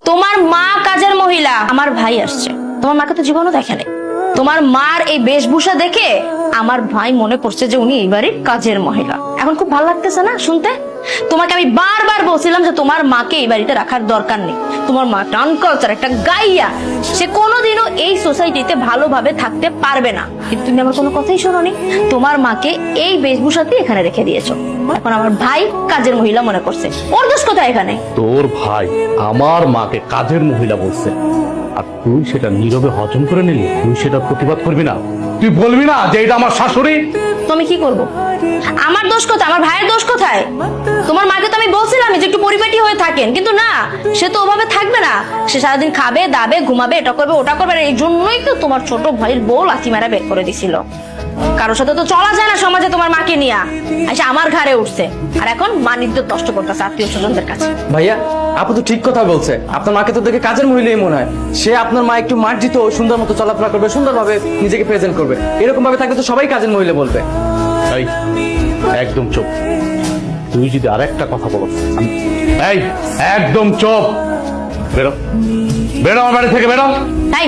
তোমার মা কাজের মহিলা, আমার ভাই আসছে। তোমার মাকে তো জীবনও দেখে নাই। তোমার মার এই বেশভূষা দেখে আমার ভাই মনে করছে যে উনি এই বাড়ির কাজের মহিলা। এখন খুব ভালো লাগতেছে না শুনতে? তোমাকে আমি বারবার বলছিলাম যে তোমার মাকে এই বাড়িতে রাখার দরকার নেই। তোমার মা একটা আনকালচার, একটা গাইয়া, সে কোনোদিনও এই সোসাইটিতে ভালোভাবে থাকতে পারবে না। কিন্তু তুমি আমার কোনো কথাই শোনোনি, তোমার মাকে এই বেশভূষাতেই এখানে রেখে দিয়েছো। এখন আমার ভাই কাজের মহিলা মনে করছে, ওর দোষ কোথায় এখানে? তোর ভাই আমার মাকে কাজের মহিলা বলছে, আর তুই সেটা নীরবে হজম করে নিলি। তুই সেটা প্রতিবাদ করবি না? তুই বলবি না যে এটা আমার শাশুড়ি? তো আমি কি করবো? আমার দোষ কোথায়? আমার ভাইয়ের দোষ কোথায়? তোমার মাকে তো আমি বলছিলাম যে একটু পরিপাটি হয়ে থাকেন, কিন্তু না, সে তো ওভাবে থাকবে না। সে সারাদিন খাবে, দাবে, ঘুমাবে, এটা করবে, ওটা করবে। এই জন্যই তো তোমার ছোট ভাইয়ের বউ লাথি মারা বের করে দিছিল। কারোর সাথে তো চলা যায় না সমাজে, তোমার মাকে নিয়ে এসে আমার ঘাড়ে উঠছে। আর এখন মানিজ্য নষ্ট করতেছে আত্মীয় স্বজনদের কাছে। ভাইয়া, আপু তো ঠিক কথা বলছে। আপনার মাকে তো দেখে কাজের মহিলাই মনে হয়। সে আপনার মা একটু মার্জিত, সুন্দর মতো চলাফেরা করবে, সুন্দরভাবে নিজেকে প্রেজেন্ট করবে। এরকম ভাবে থাকলে তো সবাই কাজের মহিলা বলবে। এই, একদম চুপ। তুই যদি আরেকটা কথা বলো, এই একদম চুপ। বেরো, বেরো আমার বাড়ি থেকে, বেরো। তাই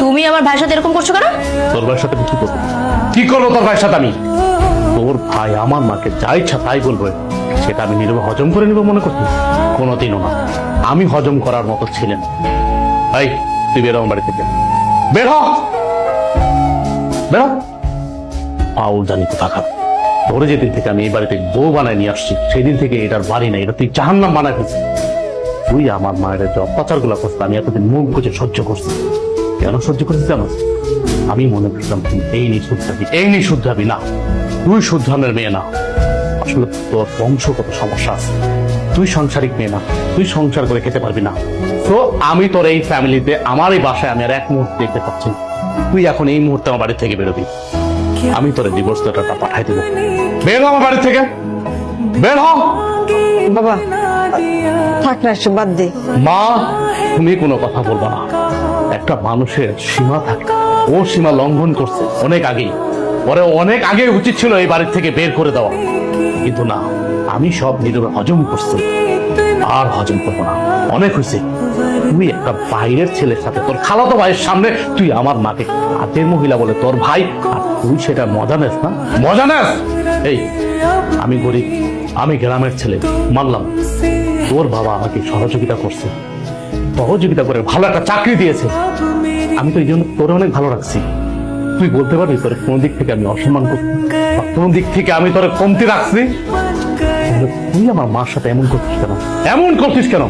তুমি আমার ভাইয়ের সাথে এরকম করছো কেন? তোর ভাইয়ের সাথে কি করবো? কি করবো তোর ভাইয়ের সাথে আমি? তোর ভাই আমার মাকে যা ইচ্ছা তাই বলবে, সেটা আমি নীরবে হজম করে নিব মনে করছি? কোনোদিনও না। আমি হজম করার মতো ছিলেন। এই, তুই বেরো আমার বাড়ি থেকে, বেরো, বেরো। পাউল জানি তো টাকা। তোরে যেদিন থেকে আমি এই বাড়িতে বউ বানায় নিয়ে আসছি, সেদিন থেকে এটার বাড়ি না, এটা তুই জাহান্নাম বানায় ফেলছিস। তুই আমার মায়ের যে অত্যাচার গুলা করছিস, আমি এতদিন মুখ বুঝে সহ্য করছি। কেন সহ্য করছিস জানো? আমি মনে করতাম তুই এই নিয়ে শুদ্ধাবি, এই নিয়ে শুদ্ধাবি। না, তুই শুদ্ধামের মেয়ে না। আসলে তোর বংশগত সমস্যা আছে। তুই সাংসারিক মেয়ে না, তুই সংসার করে খেতে পারবি না। তো আমি তোর এই ফ্যামিলিতে, আমার এই বাসায় আমি আর এক মুহূর্তে দেখতে পাচ্ছি না। তুই এখন এই মুহূর্তে আমার বাড়ি থেকে বেরোবি। আমি তোর ডিভোর্স লেটারটা পাঠাই দেবো। বের হ আমার বাড়ি থেকে, বের হ। বাবা থাক না, এসব বাদ দে। মা, তুমি কোনো কথা বলবা না। একটা মানুষের সীমা থাকে, ও সীমা লঙ্ঘন করছে অনেক আগেই। পরে অনেক আগে উচিত ছিল এই বাড়ির থেকে বের করে দেওয়া, কিন্তু না, আমি সব নীরবে হজম করছি। আর হজম করবো না, অনেক হয়েছে। তুই একটা বাইরের ছেলের সাথে, তোর খালাতো ভাইয়ের সামনে তুই আমার মাকে কাজের মহিলা বলে তোর ভাই, আর তুই সেটা মজা নেস না? মজা নেস? এই, আমি গরিব, আমি গ্রামের ছেলে, মানলাম। তোর বাবা আমাকে সহযোগিতা করছে, সহযোগিতা করে ভালো একটা চাকরি দিয়েছে। আমি তো এই জন্য তোর অনেক ভালো রাখছি। তুই বলতে পারবি তোর কোন দিক থেকে আমি অসম্মান করছি, বা কোন দিক থেকে আমি তোর কমতি রাখছি? তুই আমার মার সাথে এমন করছিস কেন? এমন করছিস কেন?